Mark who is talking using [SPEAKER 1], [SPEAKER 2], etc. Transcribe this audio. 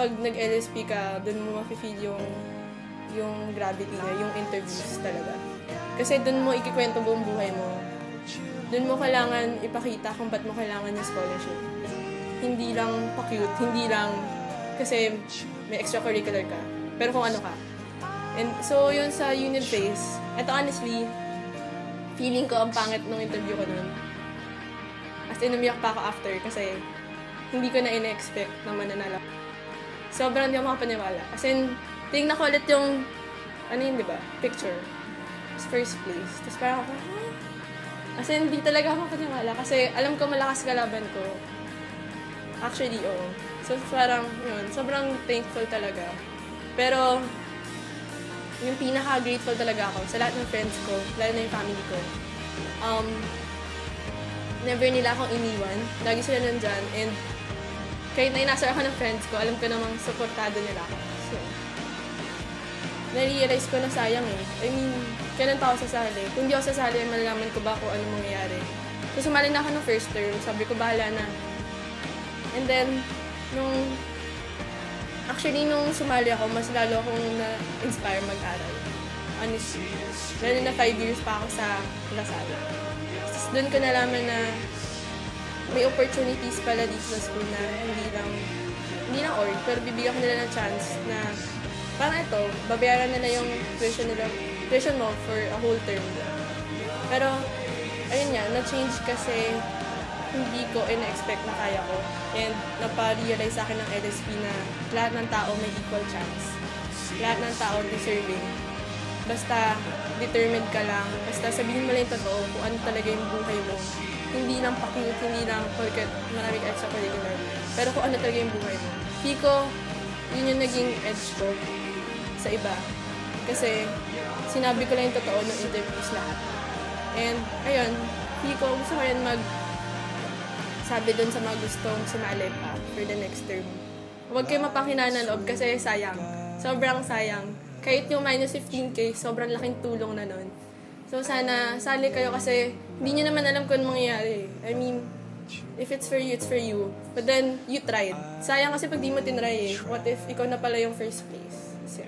[SPEAKER 1] pag nag-LSP ka, dun mo mafe-feel yung gravity niya, yung interviews talaga. Kasi dun mo ikikwento buong buhay mo. Dun mo kailangan ipakita kung ba't mo kailangan yung scholarship. Hindi lang pa-cute, hindi lang kasi may extracurricular ka, pero kung ano ka. And so, yun sa unit phase, eto honestly, feeling ko ang pangit ng interview ko nun. As in, umiyak pa ako after kasi hindi ko na ina-expect na mananalo. Sobrang hindi ako makapaniwala. As in, tingnan ko ulit yung, ano yun, di ba? Picture. First place. Tapos parang ako, As in, hindi talaga ako makapaniwala kasi alam ko malakas kalaban ko. Actually, oo. So, parang, yun, sobrang thankful talaga. Pero, yung pinaka-grateful talaga ako sa lahat ng friends ko, lalo na yung family ko. Never nila akong iniwan. Lagi sila nandyan. And kahit na inasar ako ng friends ko, alam ko namang supportado nila ako. So, na-realize ko na sayang eh. I mean, kailan pa ako sasali? Kung di ako sasali, malalaman ko ba kung ano mangyayari. So, sumali na ako ng first term. Sabi ko, bahala na. And then, nung sumali ako, mas lalo akong na-inspire mag-aral. Honestly. Lalo na 5 years pa ako sa Lasal. Tapos doon ko nalaman na may opportunities pala dito sa school na hindi lang org, pero bibigyan ko nila ng chance na parang ito, babayaran nila yung tuition mo for a whole term. Pero, ayun nga, na-change kasi hindi ko ina-expect na kaya ko. And napa-realize sa akin ng LSP na lahat ng tao may equal chance. Lahat ng tao deserving. Basta determined ka lang. Basta sabihin mo lang yung totoo kung ano talaga yung buhay mo. Hindi lang pakingit, hindi lang porket maraming extracurricular. Pero kung ano talaga yung buhay mo. Feel ko, yun yung naging edge ko sa iba. Kasi sinabi ko lang yung totoo ng interviews lahat. And ayun, feel ko gusto ko rin sabi dun sa mga gustong sumali pa for the next term. Huwag kayo mapanghinaan ng loob kasi sayang. Sobrang sayang. Kahit yung minus 15K, sobrang laking tulong na nun. So sana sali kayo kasi hindi nyo naman alam kung ano mangyayari. I mean, if it's for you, it's for you. But then, you tried. Sayang kasi pag di mo tinry eh. What if ikaw na pala yung first place? So,